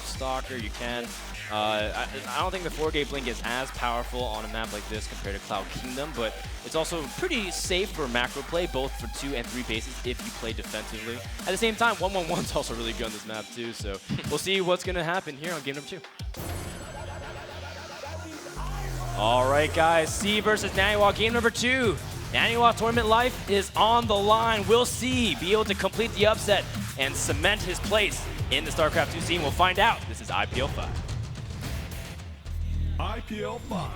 Stalker, you can. I don't think the 4-gate blink is as powerful on a map like this compared to Cloud Kingdom, but it's also pretty safe for macro play, both for 2 and 3 bases if you play defensively. At the same time, 1-1-1 is also really good on this map too, so we'll see what's going to happen here on game number 2. All right, guys, C versus Naniwa, game number 2. Naniwa tournament life is on the line. Will C be able to complete the upset and cement his place in the StarCraft 2 scene? We'll find out. This is IPL 5. IPL 5.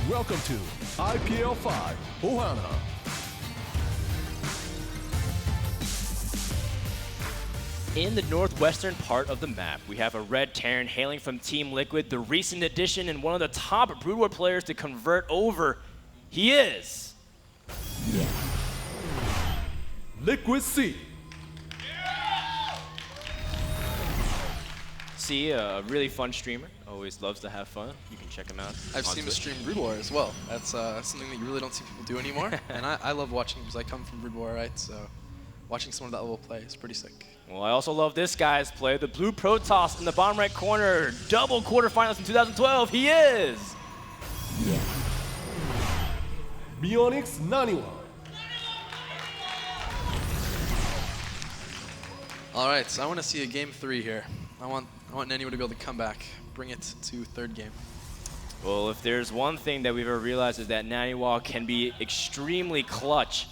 Welcome to IPL 5 Ohana. In the northwestern part of the map, we have a red Terran hailing from Team Liquid, the recent addition and one of the top Brood War players to convert over. He is Liquid C. C, a really fun streamer. Always loves to have fun. You can check him out. I've seen him stream Brood War as well. That's something that you really don't see people do anymore. And I love watching because I come from Brood War, right? So watching someone of that level play is pretty sick. Well, I also love this guy's play. The blue Protoss in the bottom right corner. Double quarterfinals in 2012. He is Bionix Naniwa. All right, so I want to see a game 3 here. I want Naniwa to be able to come back, bring it to third game. Well, if there's one thing that we've ever realized is that Naniwa can be extremely clutch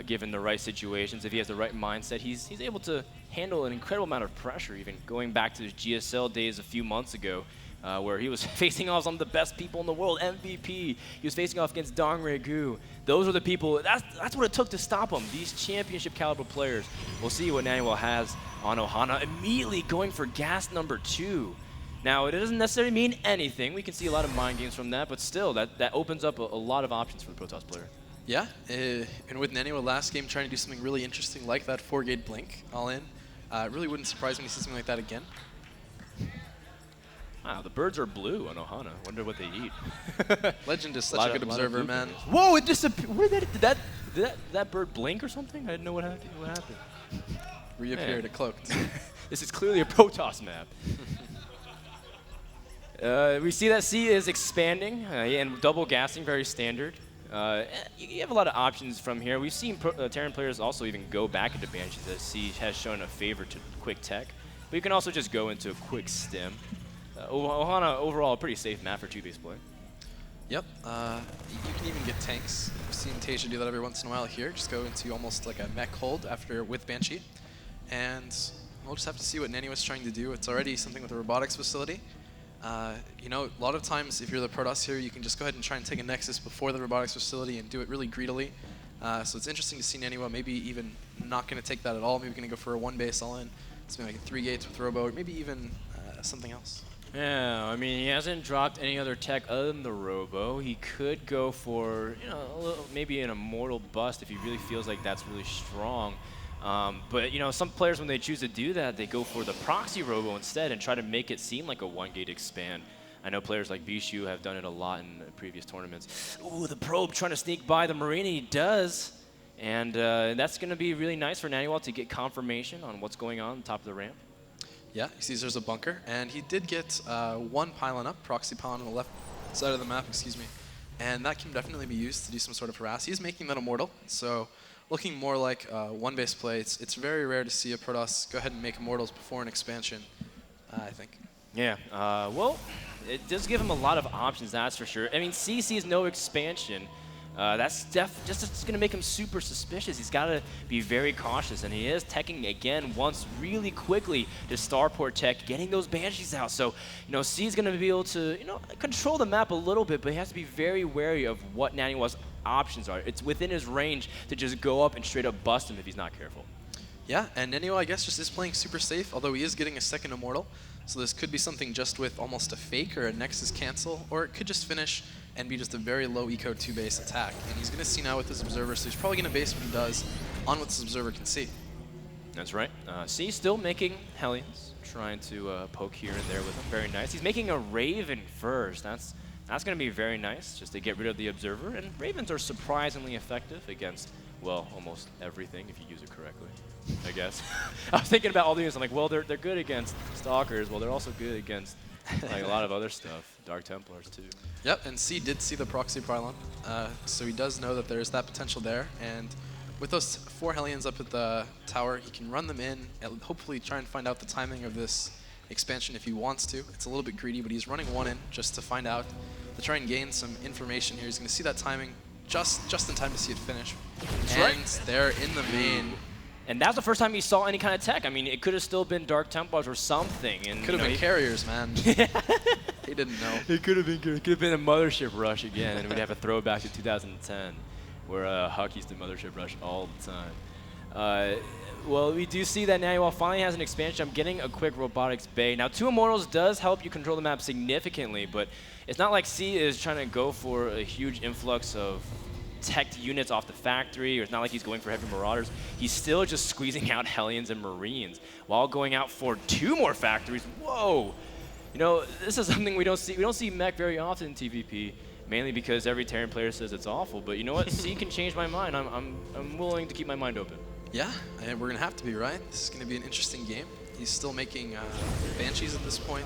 given the right situations. If he has the right mindset, he's able to handle an incredible amount of pressure, even going back to his GSL days a few months ago, where he was facing off some of the best people in the world, MVP. He was facing off against Dong Regu. Those are the people, that's what it took to stop him, these championship caliber players. We'll see what Naniwa has on Ohana, immediately going for gas number 2. Now, it doesn't necessarily mean anything. We can see a lot of mind games from that, but still, that opens up a lot of options for the Protoss player. Yeah, and with Naniwa last game trying to do something really interesting like that 4-gate blink all in, it really wouldn't surprise me to see something like that again. Wow, the birds are blue on Ohana. Wonder what they eat. Legend is such a good observer, man. Whoa, it disappeared. Did that bird blink or something? I didn't know what happened. Reappeared, it cloaked. This is clearly a Protoss map. We see that C is expanding and double gassing, very standard. You have a lot of options from here. We've seen Terran players also even go back into Banshees as C has shown a favor to quick tech. But you can also just go into a quick stim. Ohana, overall, a pretty safe map for 2-base play. Yep, you can even get tanks. I've seen Tasia do that every once in a while here. Just go into almost like a mech hold with Banshee. And we'll just have to see what Naniwa's trying to do. It's already something with a robotics facility. You know, a lot of times if you're the Protoss here, you can just go ahead and try and take a Nexus before the robotics facility and do it really greedily. So it's interesting to see Naniwa maybe even not going to take that at all. Maybe going to go for a 1-base all-in. Something like 3 gates with Robo, or maybe even something else. Yeah, I mean, he hasn't dropped any other tech other than the Robo. He could go for, you know, maybe an Immortal Bust if he really feels like that's really strong. But, you know, some players, when they choose to do that, they go for the Proxy Robo instead and try to make it seem like a 1-gate expand. I know players like Bishu have done it a lot in previous tournaments. Ooh, the Probe trying to sneak by the Marine, he does. And that's going to be really nice for Naniwa to get confirmation on what's going on top of the ramp. Yeah, he sees there's a bunker, and he did get 1 pylon up, proxy pylon on the left side of the map, excuse me. And that can definitely be used to do some sort of harass. He's making that immortal, so looking more like 1-base play. It's very rare to see a Protoss go ahead and make immortals before an expansion, I think. Yeah, well, it does give him a lot of options, that's for sure. I mean, C sees no expansion. That's just going to make him super suspicious. He's got to be very cautious, and he is teching again once really quickly to starport tech, getting those Banshees out. So, you know, C's going to be able to, you know, control the map a little bit, but he has to be very wary of what Naniwa's options are. It's within his range to just go up and straight up bust him if he's not careful. Yeah, and Naniwa, I guess, just is playing super safe, although he is getting a second immortal. So this could be something just with almost a fake or a Nexus cancel, or it could just finish and be just a very low eco 2-base attack. And he's going to see now with his Observer, so he's probably going to base what he does on what this Observer can see. That's right. C still making Hellions, trying to poke here and there with him. Very nice. He's making a Raven first. That's going to be very nice, just to get rid of the Observer. And Ravens are surprisingly effective against, well, almost everything if you use it correctly, I guess. I was thinking about all the units. I'm like, well, they're good against Stalkers. Well, they're also good against like a lot of other stuff. Dark Templars, too. Yep, and C did see the proxy pylon, so he does know that there's that potential there. And with those 4 Hellions up at the tower, he can run them in and hopefully try and find out the timing of this expansion if he wants to. It's a little bit greedy, but he's running 1 in just to find out, to try and gain some information here. He's going to see that timing just in time to see it finish. That's and right. they're in the main. And that's the first time he saw any kind of tech. I mean, it could have still been Dark Templars or something. And Could have been carriers, man. He didn't know. It could have been good. It could have been a Mothership Rush again, and we'd have a throwback to 2010, where Huck used to Mothership Rush all the time. Well, we do see that Naniwa finally has an expansion. I'm getting a quick Robotics Bay. Now, 2 Immortals does help you control the map significantly, but it's not like C is trying to go for a huge influx of tech units off the factory, or it's not like he's going for heavy Marauders. He's still just squeezing out Hellions and Marines while going out for 2 more factories. Whoa! You know, this is something we don't see. We don't see mech very often in TVP, mainly because every Terran player says it's awful. But you know what? C can change my mind. I'm willing to keep my mind open. Yeah, and we're going to have to be, right? This is going to be an interesting game. He's still making Banshees at this point,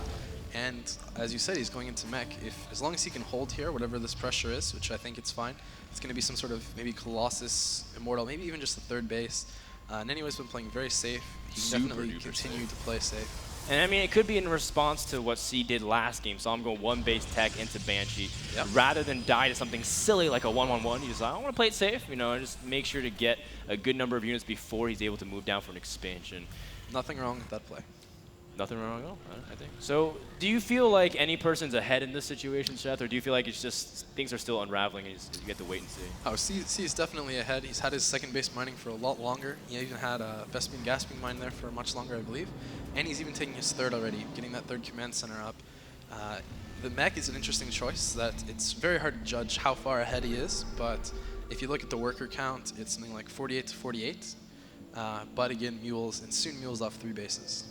and as you said, he's going into mech. As long as he can hold here, whatever this pressure is, which I think it's fine, it's going to be some sort of maybe Colossus, Immortal, maybe even just the 3rd base. Naniwa's been playing very safe. He can definitely continue to play safe. And I mean, it could be in response to what C did last game. Saw him go 1 base tech into Banshee. Yep. Rather than die to something silly like a 1-1-1, he's like, I want to play it safe, you know, and just make sure to get a good number of units before he's able to move down for an expansion. Nothing wrong with that play. Nothing wrong at all, I think. So, do you feel like any person's ahead in this situation, Seth, or do you feel like it's just things are still unraveling and you get to wait and see? Oh, C is definitely ahead. He's had his 2nd base mining for a lot longer. He even had a Vespene Gasping mine there for much longer, I believe. And he's even taking his 3rd already, getting that 3rd command center up. The mech is an interesting choice that it's very hard to judge how far ahead he is, but if you look at the worker count, it's something like 48 to 48. But again, mules, and soon mules off 3 bases.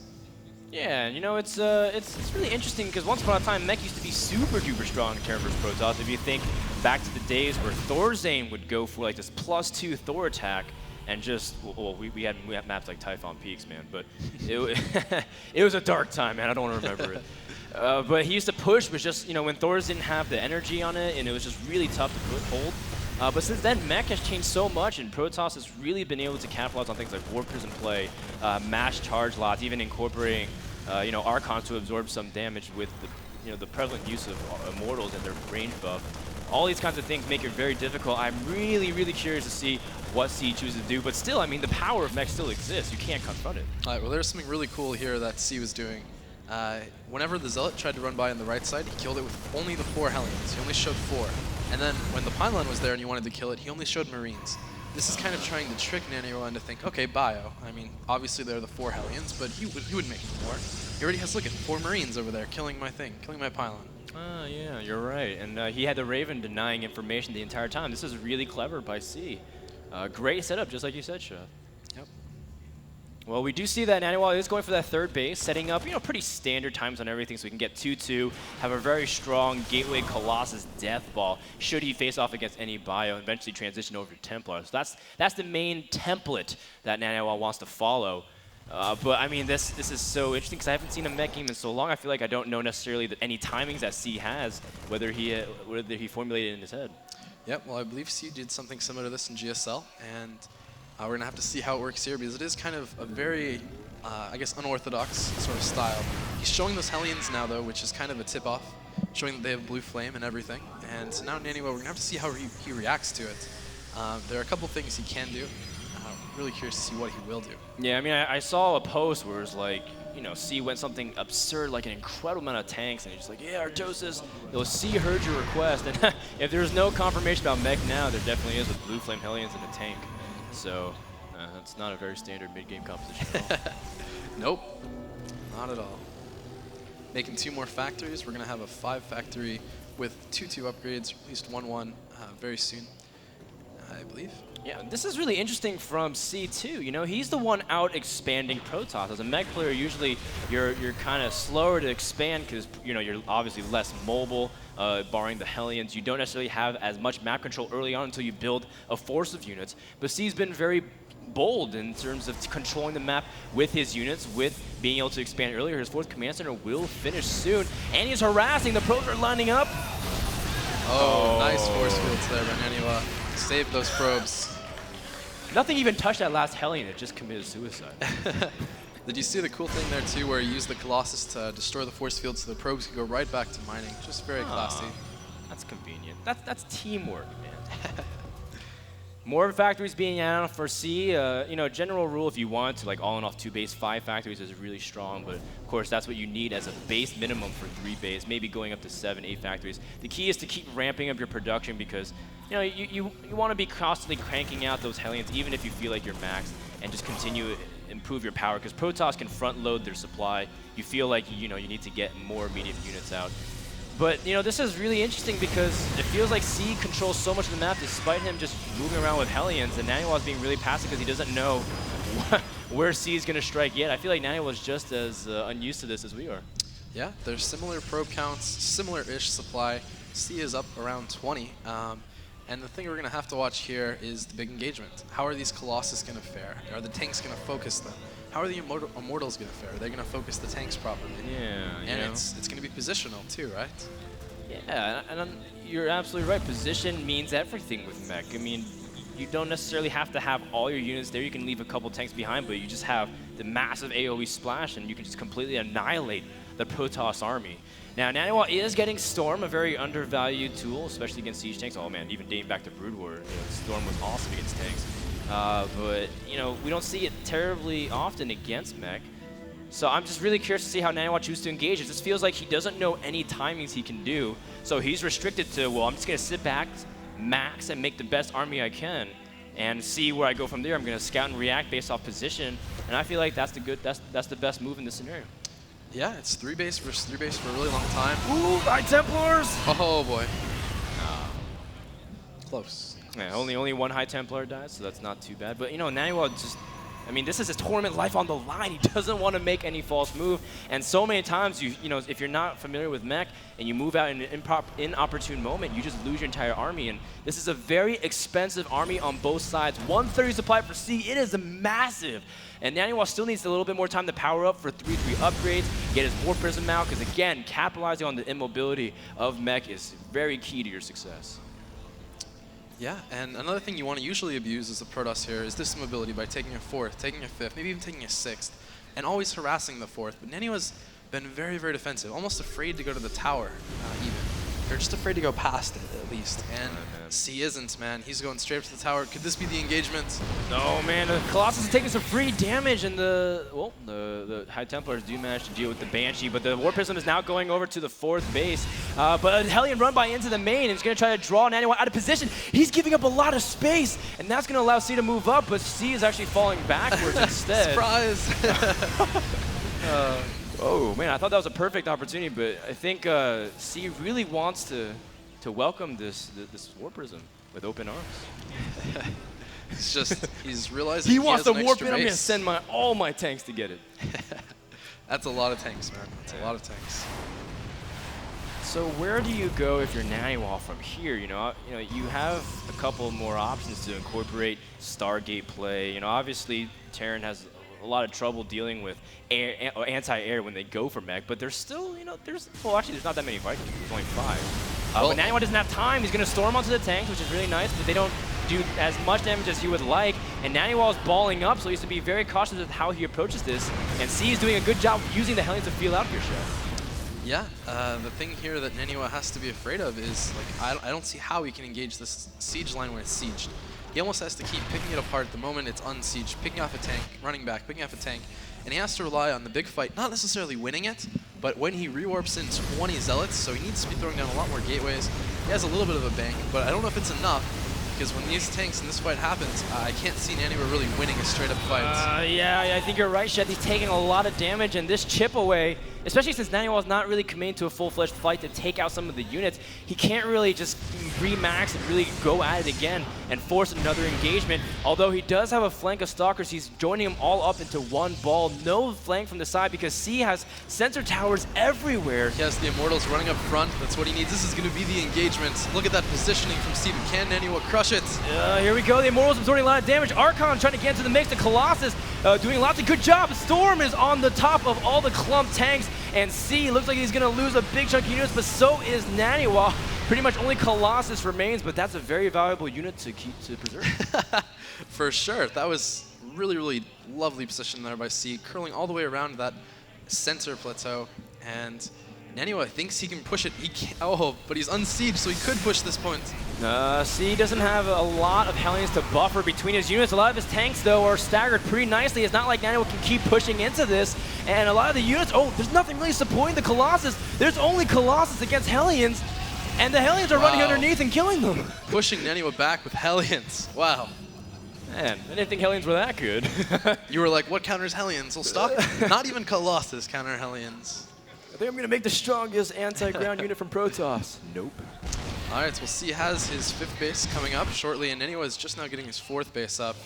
Yeah, and you know, it's really interesting because once upon a time, mech used to be super duper strong in Terran vs. Protoss. If you think back to the days where Thorzane would go for like this +2 Thor attack and just, well, we had maps like Typhon Peaks, man, but it was a dark time, man. I don't want to remember it. But he used to push, was just, you know, when Thors didn't have the energy on it, and it was just really tough to hold. But since then, mech has changed so much, and Protoss has really been able to capitalize on things like Warp Prison play, mass charge lots, even incorporating, you know, Archons to absorb some damage with the, you know, the prevalent use of Immortals and their range buff. All these kinds of things make it very difficult. I'm really, really curious to see what C chooses to do, but still, I mean, the power of mech still exists. You can't confront it. All right, well, there's something really cool here that C was doing. Whenever the Zealot tried to run by on the right side, he killed it with only the 4 Hellions. He only showed 4. And then when the pylon was there and you wanted to kill it, he only showed Marines. This is kind of trying to trick Naniwa into think, okay, bio. I mean, obviously they're the 4 Hellions, but he would make more. He already has, look at 4 Marines over there killing my thing, killing my pylon. Yeah, you're right. And he had the Raven denying information the entire time. This is really clever by C. Great setup, just like you said, Chef. Yep. Well, we do see that Naniwa is going for that 3rd base, setting up, you know, pretty standard times on everything so we can get 2-2, have a very strong Gateway Colossus Death Ball, should he face off against any bio, and eventually transition over to Templar. So that's the main template that Naniwa wants to follow. But I mean, this is so interesting because I haven't seen a mech game in so long. I feel like I don't know necessarily that any timings that C has, whether he formulated it in his head. Yep, well, I believe C did something similar to this in GSL, and we're going to have to see how it works here because it is kind of a very, I guess, unorthodox sort of style. He's showing those Hellions now, though, which is kind of a tip-off, showing that they have blue flame and everything. And so now Naniwa, we're going to have to see how he reacts to it. There are a couple things he can do. Really curious to see what he will do. Yeah, I mean, I saw a post where it's like, you know, C went something absurd, like an incredible amount of tanks, and he's just like, yeah, Artosis, C heard your request. And if there's no confirmation about mech now, there definitely is with blue flame Hellions in a tank. So that's not a very standard mid-game composition at all. Nope, not at all. making 2 more factories. We're going to have a 5 factory with 2 upgrades, at least 1 very soon, I believe. Yeah, this is really interesting from C2. You know, he's the one out expanding Protoss. As a mech player, usually you're kind of slower to expand because you're obviously less mobile, barring the Hellions. You don't necessarily have as much map control early on until you build a force of units. But C's been very bold in terms of controlling the map with his units, with being able to expand earlier. His 4th command center will finish soon, and he's harassing. The probes are lining up. Oh, nice force fields there by Naniwa. Save those probes. Nothing even touched that last Hellion. It just committed suicide. Did you see the cool thing there too, where he used the Colossus to destroy the force field so the probes could go right back to mining? Just very classy. That's convenient. That's teamwork, man. More factories being added for C. General rule, if you want to like all in off 2 base, 5 factories is really strong. But of course, that's what you need as a base minimum for 3 base, maybe going up to 7, 8 factories. The key is to keep ramping up your production because you want to be constantly cranking out those Hellions, even if you feel like you're maxed, and just continue improve your power. Because Protoss can front load their supply. You feel like you need to get more immediate units out. But, this is really interesting because it feels like C controls so much of the map despite him just moving around with Hellions, and Naniwa is being really passive because he doesn't know where C is going to strike yet. I feel like Naniwa is just as unused to this as we are. Yeah, there's similar probe counts, similar-ish supply. C is up around 20. And the thing we're going to have to watch here is the big engagement. How are these Colossus going to fare? Are the tanks going to focus them? How are the Immortals going to fare? Are they going to focus the tanks properly? Yeah, and it's going to be positional too, right? Yeah, and you're absolutely right. Position means everything with mech. I mean, you don't necessarily have to have all your units there. You can leave a couple tanks behind, but you just have the massive AoE splash, and you can just completely annihilate the Protoss army. Now, Naniwa is getting Storm, a very undervalued tool, especially against siege tanks. Oh man, even dating back to Brood War, Storm was awesome against tanks. But we don't see it terribly often against mech. So I'm just really curious to see how Naniwa chooses to engage. It just feels like he doesn't know any timings he can do. So he's restricted to, well, I'm just going to sit back, max, and make the best army I can, and see where I go from there. I'm going to scout and react based off position, and I feel like that's the best move in this scenario. Yeah, it's 3 base versus 3 base for a really long time. Ooh, High Templars! Oh boy. Close. Yeah, only 1 High Templar dies, so that's not too bad. But Naniwa just, this is his tournament life on the line. He doesn't want to make any false move. And so many times, if you're not familiar with mech and you move out in an inopportune moment, you just lose your entire army. And this is a very expensive army on both sides. 130 supply for C, it is massive. And Naniwa still needs a little bit more time to power up for 3-3 upgrades, get his War Prism out, because again, capitalizing on the immobility of mech is very key to your success. Yeah, and another thing you want to usually abuse as a Protoss here is this mobility by taking a 4th, taking a 5th, maybe even taking a 6th, and always harassing the 4th. But Naniwa's been very, very defensive, almost afraid to go to the tower, even. They're just afraid to go past it, at least. And C isn't, man. He's going straight up to the tower. Could this be the engagement? No, man. The Colossus is taking some free damage, and the High Templars do manage to deal with the Banshee, but the War Prism is now going over to the 4th base. But a Hellion run by into the main, and he's going to try to draw Naniwa out of position. He's giving up a lot of space, and that's going to allow C to move up, but C is actually falling backwards instead. Surprise! Oh man, I thought that was a perfect opportunity, but I think C really wants to welcome this War Prism with open arms. he's realizing he wants the War Warp in. I'm gonna send all my tanks to get it. That's a lot of tanks, man. That's a lot of tanks. So where do you go if you're Naniwa from here? You have a couple more options to incorporate Stargate play. Obviously Terran has a lot of trouble dealing with anti-air when they go for mech, but there's still, there's not that many Vikings. There's only 5. But Naniwa doesn't have time. He's going to storm onto the tanks, which is really nice, but they don't do as much damage as he would like. And Naniwa is balling up, so he has to be very cautious with how he approaches this. And C is doing a good job using the Hellions to feel out your shot. Yeah, the thing here that Naniwa has to be afraid of is, I don't see how he can engage this siege line when it's sieged. He almost has to keep picking it apart the moment it's unsieged, picking off a tank, running back, picking off a tank, and he has to rely on the big fight, not necessarily winning it, but when he rewarps in 20 Zealots, so he needs to be throwing down a lot more gateways. He has a little bit of a bank, but I don't know if it's enough, because when these tanks and this fight happens, I can't see Naniwa really winning a straight-up fight. Yeah, I think you're right, Shed. He's taking a lot of damage, and this chip away especially since Naniwa is not really committing to a full-fledged fight to take out some of the units. He can't really just re-max and really go at it again and force another engagement. Although he does have a flank of Stalkers, he's joining them all up into one ball. No flank from the side because C has sensor towers everywhere. He has the Immortals running up front. That's what he needs. This is going to be the engagement. Look at that positioning from Steven. Can Naniwa crush it? Here we go. The Immortals absorbing a lot of damage. Archon trying to get into the mix. The Colossus doing lots of good job. Storm is on the top of all the clump tanks. And C looks like he's going to lose a big chunk of units, but so is Naniwa. Pretty much only Colossus remains, but that's a very valuable unit to preserve. For sure. That was really, really lovely position there by C, curling all the way around that center plateau. And Naniwa thinks he can push it. He can't, oh, but he's unsieged, so he could push this point. C doesn't have a lot of Hellions to buffer between his units. A lot of his tanks, though, are staggered pretty nicely. It's not like Naniwa can keep pushing into this. And a lot of the units, oh, there's nothing really supporting the Colossus. There's only Colossus against Hellions. And the Hellions are running underneath and killing them. Pushing Naniwa back with Hellions. Wow. Man, I didn't think Hellions were that good. You were like, what counters Hellions? Well, stop. Not even Colossus counter Hellions. I think I'm going to make the strongest anti-ground unit from Protoss. Nope. All right, so C has his 5th base coming up shortly, and Naniwa is just now getting his 4th base up.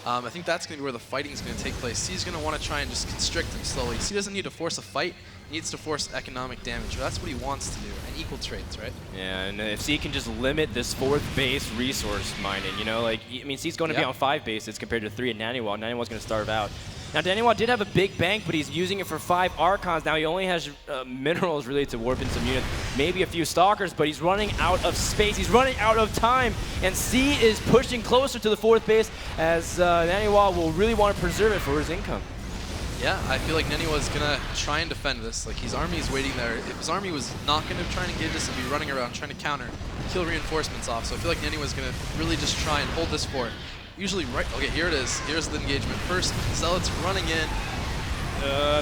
I think that's going to be where the fighting is going to take place. C's going to want to try and just constrict him slowly. C doesn't need to force a fight. He needs to force economic damage. That's what he wants to do, and equal trades, right? Yeah, and if C can just limit this 4th base resource mining, you know, like, I mean, C's going to be on 5 bases compared to 3 at Naniwa. Naniwa's going to starve out. Now, Naniwa did have a big bank, but he's using it for 5 Archons. Now, he only has minerals really to warp in some units, maybe a few Stalkers, but he's running out of space. He's running out of time, and C is pushing closer to the 4th base as Naniwa will really want to preserve it for his income. Yeah, I feel like Naniwa is going to try and defend this. Like, his army is waiting there. If his army was not going to try and engage this, he'd be running around trying to counter, kill reinforcements off. So I feel like Naniwa is going to really just try and hold this fort. Usually right, okay, here it is. Here's the engagement. First, Zealots running in.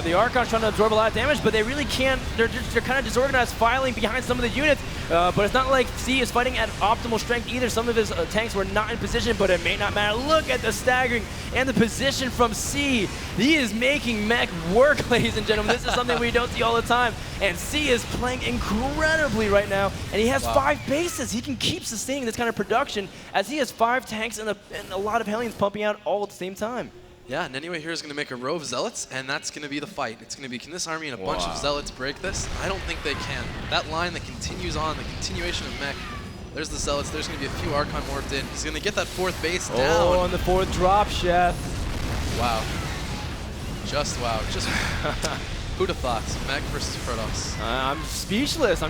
The Archon's trying to absorb a lot of damage, but they really can't. They're kind of disorganized, filing behind some of the units. But it's not like C is fighting at optimal strength either. Some of his tanks were not in position, but it may not matter. Look at the staggering and the position from C. He is making mech work, ladies and gentlemen. This is something we don't see all the time. And C is playing incredibly right now, and he has 5 bases. He can keep sustaining this kind of production as he has 5 tanks and a lot of Hellions pumping out all at the same time. Yeah, Naniwa here is going to make a row of Zealots, and that's going to be the fight. It's going to be, can this army and a bunch of Zealots break this? I don't think they can. That line that continues on, the continuation of mech, there's the Zealots, there's going to be a few Archon warped in. He's going to get that 4th base down. Oh, on the 4th drop, Chef. Wow. Just wow. Just who'd have thought? Mech versus Protoss. I'm speechless.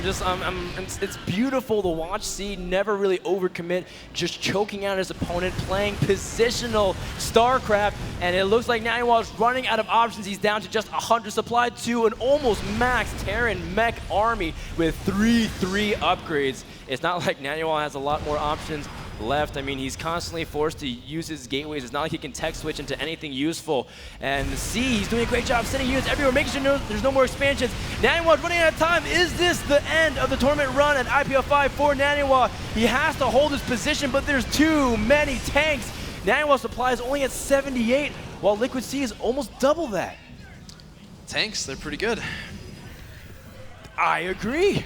It's beautiful to watch C never really overcommit, just choking out his opponent, playing positional StarCraft, and it looks like Naniwa is running out of options. He's down to just 100 supplied to an almost max Terran mech army with 3 upgrades. It's not like Naniwa has a lot more options left. I mean, he's constantly forced to use his gateways. It's not like he can tech switch into anything useful. And C, he's doing a great job sending units everywhere, making sure there's no more expansions. Naniwa's running out of time. Is this the end of the tournament run at IPL 5 for Naniwa? He has to hold his position, but there's too many tanks. Naniwa's supply is only at 78, while Liquid C is almost double that. Tanks, they're pretty good. I agree.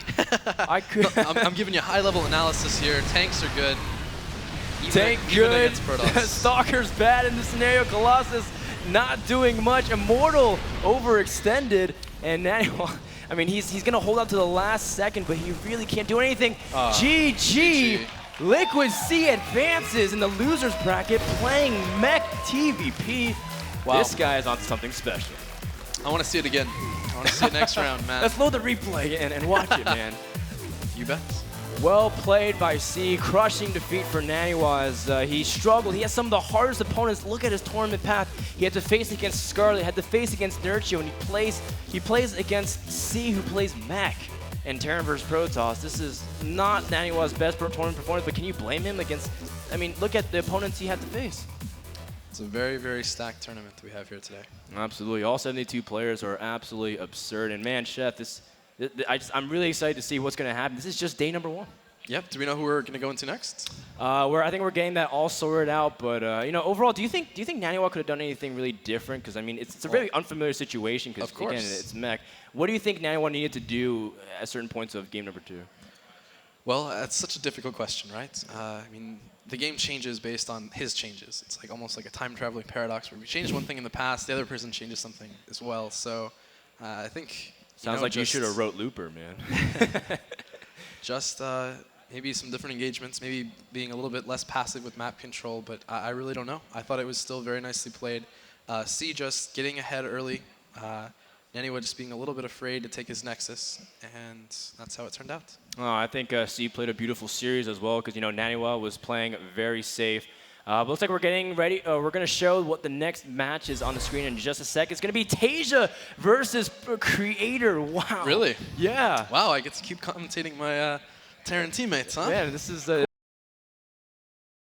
I'm giving you high-level analysis here. Tanks are good. Tank good, Stalker's bad in this scenario, Colossus not doing much, Immortal overextended, and Naniwa, I mean, he's going to hold out to the last second, but he really can't do anything. GG! Liquid C advances in the loser's bracket, playing mech TVP. Wow. This guy is on something special. I want to see it again. I want to see it next round, man. Let's load the replay and watch it, man. You bet. Well played by C, crushing defeat for Naniwa as he struggled. He has some of the hardest opponents. Look at his tournament path. He had to face against Scarlet, had to face against Nurtio, and he plays against C, who plays mech and Terran versus Protoss. This is not Naniwa's best tournament performance, but can you blame him against, I mean, look at the opponents he had to face. It's a very, very stacked tournament we have here today. Absolutely. All 72 players are absolutely absurd. And man, Chef, I'm really excited to see what's going to happen. This is just day number 1. Yep. Do we know who we're gonna go into next? I think we're getting that all sorted out, but you know, overall, do you think Naniwa could have done anything really different? Because I mean, it's a very unfamiliar situation. Because Of course. again, it's mech. What do you think Naniwa needed to do at certain points of game number 2? Well, that's such a difficult question, right? I mean, the game changes based on his changes. It's like almost like a time traveling paradox where we change one thing in the past, the other person changes something as well. So I think Sounds like you should have wrote Looper, man. just maybe some different engagements, maybe being a little bit less passive with map control, but I really don't know. I thought it was still very nicely played. C just getting ahead early. Naniwa just being a little bit afraid to take his Nexus, and that's how it turned out. I think C played a beautiful series as well because, you know, Naniwa was playing very safe. But looks like we're getting ready. We're going to show what the next match is on the screen in just a sec. It's going to be Tasia versus Creator. Wow. Really? Yeah. Wow, I get to keep commentating my Terran teammates, huh? Man, this is